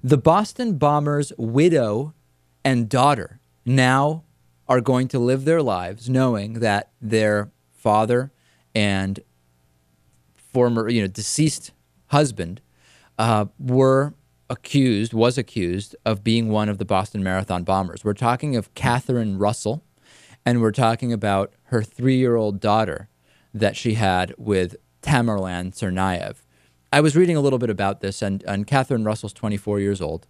The Boston bombers' widow and daughter now are going to live their lives knowing that their father and former, deceased husband was accused of being one of the Boston Marathon bombers. We're talking of Katherine Russell, and we're talking about her 3-year-old daughter that she had with Tamerlan Tsarnaev. I was reading a little bit about this, and Katherine Russell's 24 years old.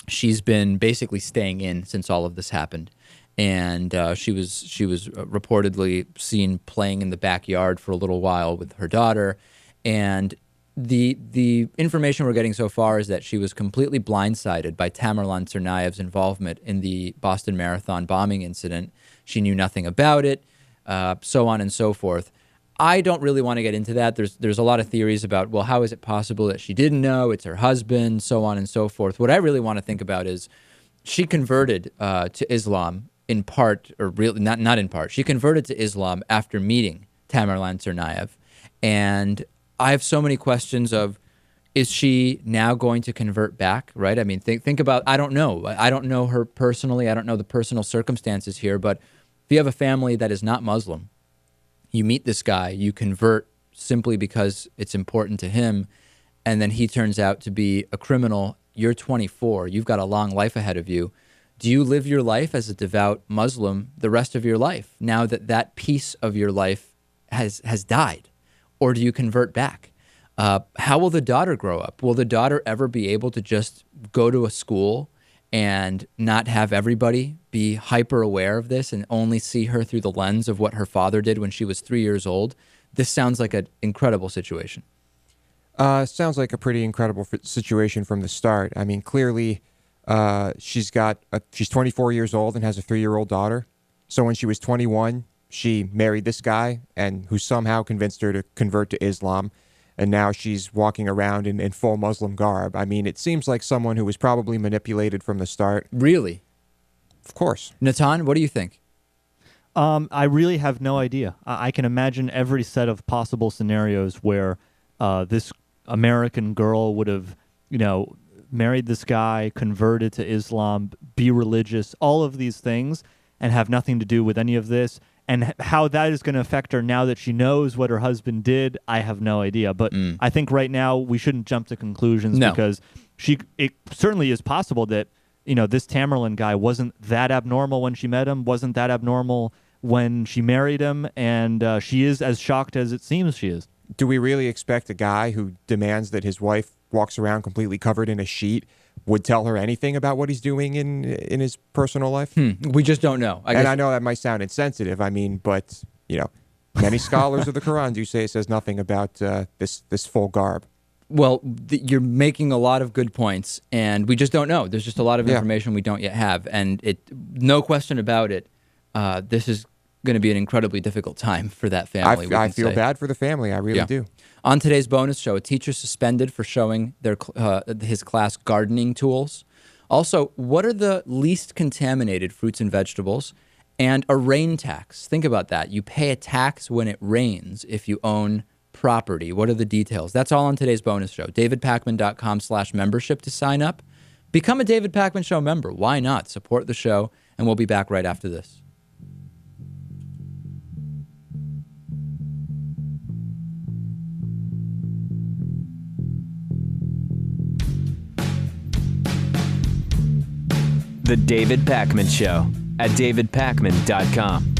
She's been basically staying in since all of this happened, and she was reportedly seen playing in the backyard for a little while with her daughter. And the information we're getting so far is that she was completely blindsided by Tamerlan Tsarnaev's involvement in the Boston Marathon bombing incident. She knew nothing about it, so on and so forth. I don't really want to get into that. There's a lot of theories about, well, how is it possible that she didn't know? It's her husband, so on and so forth. What I really want to think about is she converted to Islam in part, or really not in part. She converted to Islam after meeting Tamerlan Tsarnaev. And I have so many questions of, is she now going to convert back, right? I mean, think about, I don't know. I don't know her personally. I don't know the personal circumstances here. But if you have a family that is not Muslim, you meet this guy, you convert simply because it's important to him, and then he turns out to be a criminal. You're 24. You've got a long life ahead of you. Do you live your life as a devout Muslim the rest of your life now that that piece of your life has died? Or do you convert back? How will the daughter grow up? Will the daughter ever be able to just go to a school and not have everybody be hyper aware of this and only see her through the lens of what her father did when she was 3 years old? This sounds like an incredible situation. Sounds like a pretty incredible situation from the start. I mean, clearly she's 24 years old and has a 3-year-old daughter. So when she was 21, she married this guy, and who somehow convinced her to convert to Islam. And now she's walking around in full Muslim garb. I mean, it seems like someone who was probably manipulated from the start. Really? Of course. Natan, what do you think? I really have no idea. I can imagine every set of possible scenarios where this American girl would have, married this guy, converted to Islam, be religious, all of these things, and have nothing to do with any of this. And how that is going to affect her now that she knows what her husband did, I have no idea. But I think right now we shouldn't jump to conclusions because it certainly is possible that, this Tamerlan guy wasn't that abnormal when she met him, wasn't that abnormal when she married him, and she is as shocked as it seems she is. Do we really expect a guy who demands that his wife walks around completely covered in a sheet would tell her anything about what he's doing in his personal life? We just don't know. I know that might sound insensitive. I mean, but, many scholars of the Quran do say it says nothing about this full garb. Well, you're making a lot of good points, and we just don't know. There's just a lot of information we don't yet have, and no question about it, this is going to be an incredibly difficult time for that family. I feel bad for the family. I really do. On today's bonus show, a teacher suspended for showing his class gardening tools. Also, what are the least contaminated fruits and vegetables? And a rain tax. Think about that. You pay a tax when it rains if you own property. What are the details? That's all on today's bonus show. DavidPakman.com/membership to sign up. Become a David Pakman Show member. Why not? Support the show, and we'll be back right after this. The David Pakman Show at davidpakman.com.